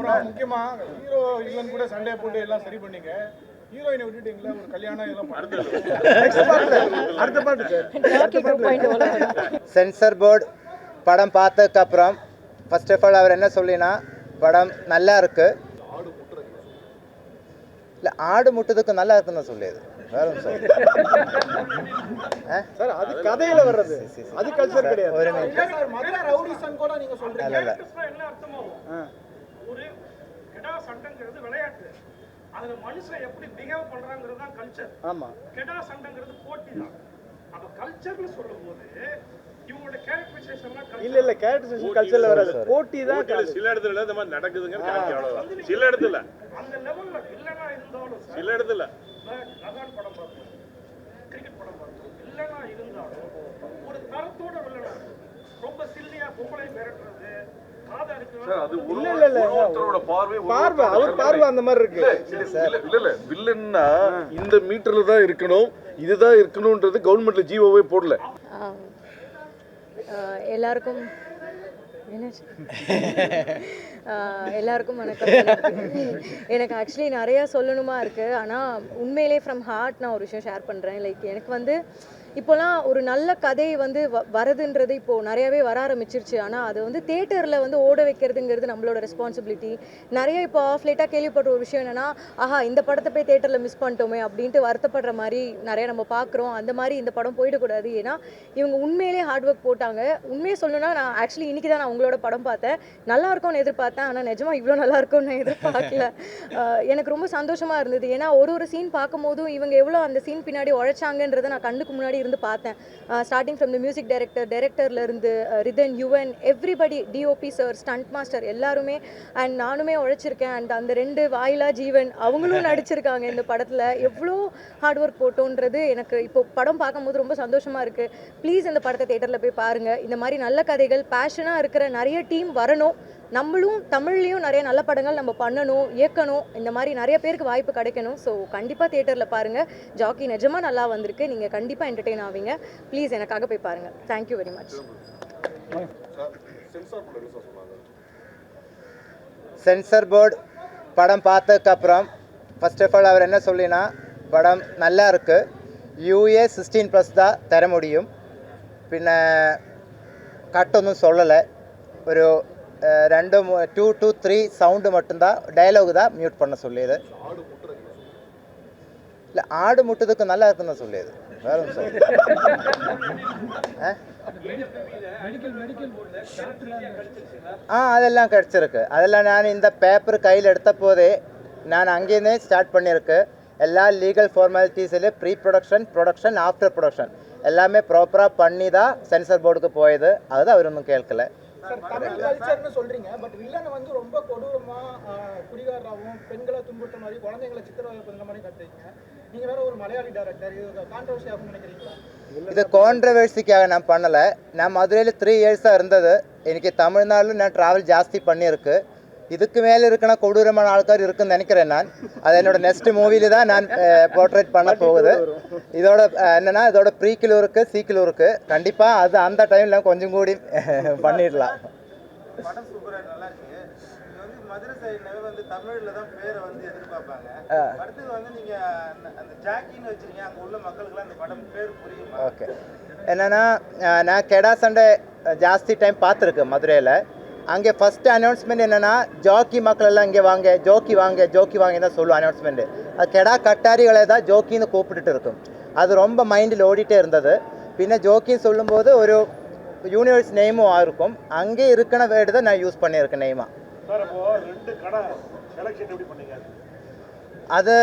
அப்புறம் முக்கியமா ஹீரோ இல்லன்னு கூட சண்டே போட்டு எல்லாம் சரி பண்ணீங்க. ஹீரோயினை விட்டுட்டீங்களா? ஒரு கல்யாணம் இதெல்லாம் அடுத்த பாட்டு. சென்சார் போர்டு படம் பார்த்ததுக்கப்புறம் ஃபர்ஸ்ட் ஆஃப் ஆல் அவர் என்ன சொல்லினா படம் நல்லா இருக்கு. இல்லை ஆடு முட்டுறதுக்கு நல்லா இருக்குன்னு சொல்லியது வேற சார். அது கதையில வர்றது, அது கல்ச்சர் கிடையாது. ஒரு இல்ல ஒரு கெடா சண்டைங்கிறது விளையாட்டு, அதுல மனுஷன் எப்படி பிஹேவ் பண்றாங்கிறது தான் கல்ச்சர். ஆமா, கெடா சண்டைங்கிறது போட்டி தான். அப்ப கல்ச்சர்னு சொல்லும்போது இவங்களோட கேரக்டரைசேஷன்லாம் இல்ல கேரக்டரைசேஷன் கல்ச்சர்ல வராது, போட்டி தான். சில இடத்துல இந்த மாதிரி நடக்குதுங்க, சில இடத்துல அந்த லெவல்ல இல்லனா இருந்தாலும் சில இடத்துல லகான் படம் பார்த்தோம், கிரிக்கெட் படம் பார்த்தோம், இல்லனா இருந்தாலும் ஒரு தரத்தோட வில்லனா ரொம்ப சில்லியா பொம்பளை மிரட்டுறது காதா இருக்கு. அது ஒருத்தரோட பார்வை அவர் பார்வை அந்த மாதிரி இருக்கு. இல்ல வில்லன்னா இந்த மீட்டர்ல தான் இருக்கணும், இதுதான் இருக்கணும்ன்றது கவர்மெண்ட்ல ஜிஓவே போடல. எல்லாருக்கும் எல்லாருக்கும் வணக்கம். எனக்கு ஆக்சுவலி நிறையா சொல்லணுமா இருக்குது, ஆனால் உண்மையிலே ஃப்ரம் ஹார்ட் நான் ஒரு விஷயம் ஷேர் பண்ணுறேன். லைக் எனக்கு வந்து இப்போலாம் ஒரு நல்ல கதை வந்து வரதுன்றது இப்போது நிறையாவே வர ஆரம்பிச்சிருச்சு. ஆனால் அது வந்து தேட்டரில் வந்து ஓட வைக்கிறதுங்கிறது நம்மளோட ரெஸ்பான்சிபிலிட்டி. நிறைய இப்போ ஆஃப் லேட்டாக கேள்விப்படுற ஒரு விஷயம் என்னென்னா, ஆஹா இந்த படத்தை போய் தேட்டரில் மிஸ் பண்ணிட்டோமே அப்படின்ட்டு வருத்தப்படுற மாதிரி நிறைய நம்ம பார்க்குறோம். அந்த மாதிரி இந்த படம் போயிடக்கூடாது. ஏன்னா இவங்க உண்மையிலே ஹார்ட் ஒர்க் போட்டாங்க. உண்மையை சொல்லணும்னா நான் ஆக்சுவலி இன்றைக்கி தான் நான் உங்களோட படம் பார்த்தேன். நல்லா இருக்கும்னு எதிர்பார்த்தேன், ஆனால் நிஜமாக இவ்வளோ நல்லா இருக்கும்னு நான் எதிர்பார்க்கல. எனக்கு ரொம்ப சந்தோஷமாக இருந்தது. ஏன்னா ஒரு சீன் பார்க்கும்போதும் இவங்க எவ்வளோ அந்த சீன் பின்னாடி உழைச்சாங்கன்றதை நான் கண்ணுக்கு முன்னாடி இருந்து பார்த்தேன். ஸ்டார்டிங் ஃப்ரம் த மியூசிக் டைரக்டர்லேருந்து Rithan, Yuvan, everybody, DOP sir, stunt master எல்லாருமே, அண்ட் நானுமே உழைச்சிருக்கேன். அண்ட் அந்த 2 வாயிலா ஜீவன் அவங்களும் நடிச்சிருக்காங்க இந்த படத்தில். எவ்வளோ ஹார்ட் ஒர்க் போட்டோன்றது எனக்கு இப்போ படம் பார்க்கும்போது ரொம்ப சந்தோஷமாக இருக்குது. ப்ளீஸ் இந்த படத்தை தேட்டரில் போய் பாருங்கள். இந்த மாதிரி நல்ல கதைகள், பேஷனாக இருக்கிற நிறைய டீம் வரணும். நம்மளும் தமிழ்லேயும் நிறைய நல்ல படங்கள் நம்ம பண்ணணும், இயக்கணும். இந்த மாதிரி நிறைய பேருக்கு வாய்ப்பு கிடைக்கணும். ஸோ கண்டிப்பாக தேட்டரில் பாருங்கள். ஜாக்கி நிஜமாக நல்லா வந்திருக்கு. நீங்கள் கண்டிப்பாக என்டர்டெயின் ஆவீங்க. ப்ளீஸ் எனக்காக போய் பாருங்கள். Thank you very much. Censor board படம் பார்த்ததுக்கப்புறம் ஃபர்ஸ்ட் ஆஃப் ஆல் அவர் என்ன சொல்லினா படம் நல்லா இருக்கு. யூஏ 16+ தான் தர முடியும். பின்ன கட்டொன்னும் சொல்லலை. ஒரு 2 to 3 சவுண்டு மட்டும்தான், டயலாக் தான் மியூட் பண்ண சொல்லியது. இல்லை ஆடு முட்டுறதுக்கு நல்லா இருக்குன்னு சொல்லியது வேற சார். அதெல்லாம் கிடச்சிருக்கு. அதெல்லாம் நான் இந்த பேப்பர் கையில் எடுத்த போதே நான் அங்கேருந்தே ஸ்டார்ட் பண்ணியிருக்கு. எல்லா லீகல் ஃபார்மாலிட்டிஸில் pre production, production, after production எல்லாமே ப்ராப்பராக பண்ணி தான் சென்சார் போர்டுக்கு போயது. அதுதான் அவர் ஒன்றும் கேட்கல. தமிழ் கல்ச்சர்னு சொல்றீங்க, பட் வில்லனை வந்து ரொம்ப கொடூரமா குடிகாரராகவும் பெண்களை துன்புறுத்த மாதிரி குழந்தைங்களை சித்திரவதை பண்ற மாதிரி கட்டுறீங்க. நீங்க வேற ஒரு மலையாளி டைரக்டர், இது கான்ட்ரவர்சி ஆகும் நினைக்கிறீங்களா? இது கான்ட்ரவர்சிக்காக நான் பண்ணலை. நான் மதுரையில் 3 இயர்ஸாக இருந்தது. எனக்கு தமிழ்நாட்டில் நான் ட்ராவல் ஜாஸ்தி பண்ணியிருக்கு. இதுக்கு மேலே இருக்கிற கொடூரமான ஆட்கார் இருக்குன்னு நினைக்கிறேன் நான். அது என்னோட நெக்ஸ்ட் மூவியில் தான் நான் போர்ட்ரேட் பண்ண போகுது. இதோட என்னென்னா இதோட ப்ரீக்கிலும் இருக்குது, சீக்கிலும் இருக்குது. கண்டிப்பாக அது அந்த டைமில் கொஞ்சம் கூடி பண்ணிடலாம். படம் சூப்பராக நல்லா இருக்கு. இது வந்து மதுரை சைடுல வந்து தமிழ்ல தான் பேரை வந்து எதிர்பார்ப்பாங்க. அடுத்தது வந்து நீங்க அந்த ஜாக்கின்னு வச்சிருக்கீங்க, அங்கே உள்ள மக்களுக்குலாம் அந்த படம் பேர் புரியுமா? ஓகே, என்னென்னா நான் கெடா சண்டை ஜாஸ்தி டைம் பார்த்துருக்கேன் மதுரையில். அங்கே ஃபஸ்ட்டு அனௌன்ஸ்மெண்ட் என்னென்னா ஜோக்கி மக்கள் எல்லாம் இங்கே வாங்க, ஜோக்கி வாங்க, ஜோக்கி வாங்க தான் சொல்லுவோம் அனௌன்ஸ்மெண்ட்டு. அது கெடா கட்டாரிகளை தான் ஜோக்கின்னு கூப்பிட்டுட்டு இருக்கும். அது ரொம்ப மைண்டில் ஓடிட்டே இருந்தது. பின்ன ஜோக்கின்னு சொல்லும்போது ஒரு யூனிவர்ஸ் நேமும் இருக்கும். அங்கே இருக்கிற வேர்டு தான் நான் யூஸ் பண்ணியிருக்கேன் நேமாக. அது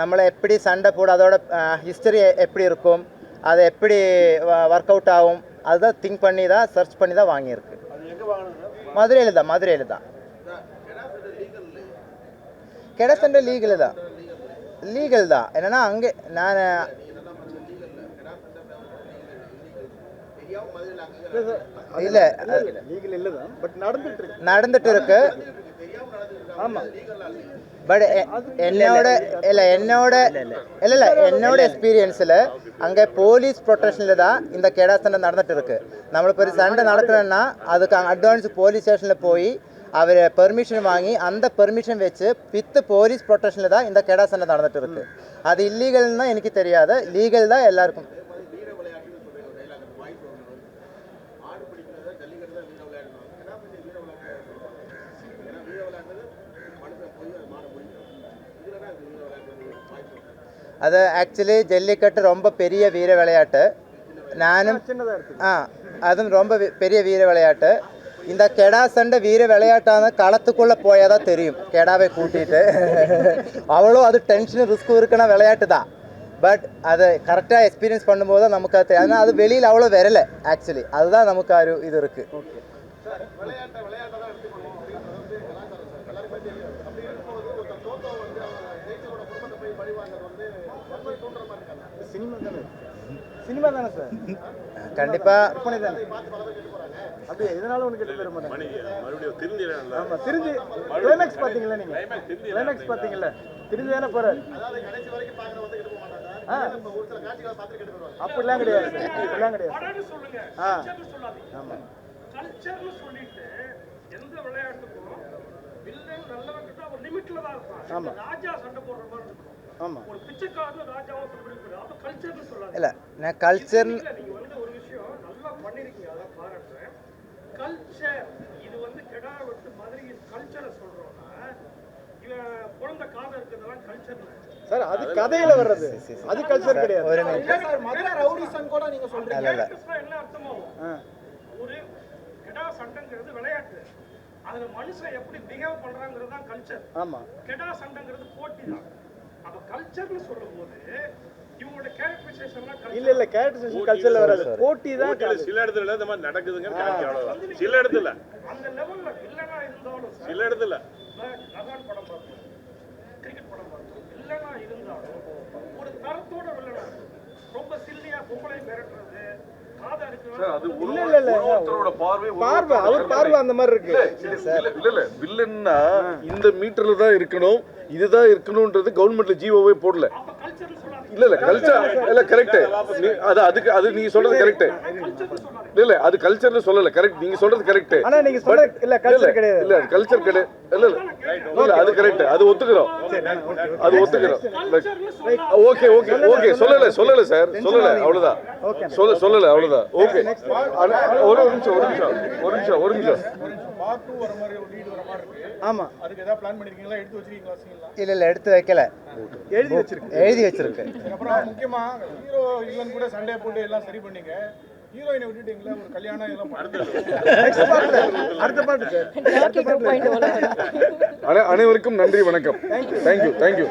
நம்மளை எப்படி சண்டை போட, அதோட ஹிஸ்டரி எப்படி இருக்கும், அது எப்படி ஒர்க் அவுட் ஆகும், அதுதான் திங்க் பண்ணி தான் சர்ச் பண்ணி தான் வாங்கியிருக்கு. மதுரையில் தான், மதுரையில் தான். கெடா சண்டை லீகல் தான். என்னென்னா அங்கே நான் இல்லை நடந்துட்டு இருக்கு. ஆமாம், பட் என்னோட எக்ஸ்பீரியன்ஸில் அங்கே போலீஸ் ப்ரொடெக்ஷனில் தான் இந்த கெடா சண்டை நடந்துட்டு இருக்கு. நம்மளுக்கு ஒரு சண்டை நடக்கணும்னா அதுக்கு அட்வான்ஸ் போலீஸ் ஸ்டேஷனில் போய் அவர் பெர்மிஷன் வாங்கி அந்த பெர்மிஷன் வச்சு வித் போலீஸ் ப்ரொடெக்ஷனில் தான் இந்த கெடா சண்டை நடந்துட்டு இருக்கு. அது இல்லீகல்னு தான் எனக்கு தெரியாது, லீகல் தான் எல்லாருக்கும். அது ஆக்சுவலி ஜல்லிக்கட்டு ரொம்ப பெரிய வீர விளையாட்டு. நானும் அதுவும் ரொம்ப பெரிய வீர விளையாட்டு. இந்த கெடா சண்டை வீர விளையாட்டான களத்துக்குள்ளே போயால் தான் தெரியும். கெடாவை கூட்டிகிட்டு அவ்வளோ அது டென்ஷன் ரிஸ்க்கும் இருக்குன்னா விளையாட்டு தான். பட் அதை கரெக்டாக எக்ஸ்பீரியன்ஸ் பண்ணும்போது தான் நமக்கு அது தெரியும். ஆனால் அது வெளியில் அவ்வளோ வரலை ஆக்சுவலி, அதுதான் நமக்கு ஒரு இது இருக்குது. சினிமா தானே சார், கண்டிப்பாக அப்படியே இதனால ஒன்று கெட்டு போயிட மாட்டாங்க. ஆமாம், திருந்தி கிளைமேக்ஸ் பார்த்தீங்களா நீங்கள்? கிளைமேக்ஸ் பார்த்தீங்களா? திருந்தி தானே போகிறார். அப்படிலாம் கிடையாது சார், அப்படிலாம் கிடையாது. படம்னு சொல்லுங்க, ஆ. கல்ச்சர்னு சொல்லாதீங்க. கல்ச்சர்னு சொல்லிட்டு எந்த விளையாட்டுக்கும் வில்லன் நல்லவன்கிட்ட ஒரு லிமிட்ல தான் இருப்பான். ஆமா. ராஜா சண்டை போடுற மாதிரி இருக்கும். ஆமாம், ஒரு பிச்சைக்காரனும் ராஜாவும் சண்டை போடுறது. அப்ப கல்ச்சர்னு சொல்லாதீங்க. இல்லை நான் கல்ச்சர் இல்ல, நீங்க வந்து ஒரு விஷயம் நல்லா பண்ணிருக்கீங்க, அதான் பாராட்டுறேன். கல்ச்சர் இது வந்து கெடா விட்டு மதுரை கல்ச்சரை சொல்றோம்னா இவன் குழந்தை காதை இருக்கிறதெல்லாம் கல்ச்சர் சார் அது கதையில வர்றது, அது கல்ச்சர் கிடையாது. ஒரு நிமிஷம். மதுரை ரவுடிசம் கூட நீங்க சொல்றீங்க. இல்ல. என்ன அர்த்தமாகும்? ஒரு கெடா சண்டைங்கிறது விளையாட்டு, அதுல மனுஷன் எப்படி பிஹேவ் பண்றாங்கிறது தான் கல்ச்சர். ஆமா, கெடா சண்டைங்கிறது போட்டி தான். அப்ப கல்ச்சர்னு சொல்லும்போது இவங்களோட கேரக்டரைசேஷன்லாம் இல்ல கேரக்டரைசேஷன் கல்ச்சர்ல வராது, போட்டி தான். சில இடத்துல இந்த மாதிரி நடக்குதுங்க, சில இடத்துல அந்த லெவல்ல இல்லனா இருந்தாலும் சில இடத்துல ரகான் படம் பார்த்தோம், கிரிக்கெட் படம் பார்த்தோம், இல்லனா இருந்தாலும் ஒரு தரத்தோட வில்லனா ரொம்ப சில்லியா பொம்பளை மிரட்டுறது, காதா சார் அது இருக்கு. ஒருத்தரோட பார்வை பார்வை, அவர் பார்வை அந்த மாதிரி இருக்கு. இல்ல வில்லன்னா இந்த மீட்டர்ல தான் இருக்கணும், இதுதான் இருக்கணும்ன்றது கவர்மெண்ட்ல ஜிஓவே போடல. அப்ப கல்ச்சர்னு சொல்லாதீங்க. இல்ல கல்ச்சர் இல்ல கரெக்ட். அது நீங்க சொல்றது கரெக்ட். கல்ச்சர்னு சொல்லாதீங்க. இல்ல அது கல்ச்சர்னு சொல்லல, கரெக்ட், நீங்க சொல்றது கரெக்ட். ஆனா நீங்க சொல்றது இல்ல கல்ச்சர் கிடையாது. இல்ல கல்ச்சர் கிடையாது. இல்ல அது கரெக்ட், அது ஒத்துக்கிறோம், அது ஒத்துக்கிறோம். ஓகே ஓகே ஓகே சொல்லல சார், சொல்லல அவ்வளவுதான், சொல்லல அவ்வளவுதான். ஓகே ஒரு நிமிஷம் பார்ட் 2 வர மாதிரி ஒரு லீட் வர மாதிரி இருக்கு. ஆமா, அதுக்கு ஏதாவது பிளான் பண்ணிருக்கீங்களா? எடுத்து வச்சிருக்கீங்களா சீன்லாம்? இல்லை எடுத்து வைக்கல, எழுதி வச்சிருக்கு. அப்புறம் முக்கியமா ஹீரோ இல்லன் கூட சண்டே போட்டு எல்லாம் சரி பண்ணீங்க, ஹீரோயினை விட்டுட்டீங்களா? ஒரு கல்யாணம் இதெல்லாம் அடுத்த பாட்டு சார். அனைவருக்கும் நன்றி, வணக்கம். தேங்க்யூ.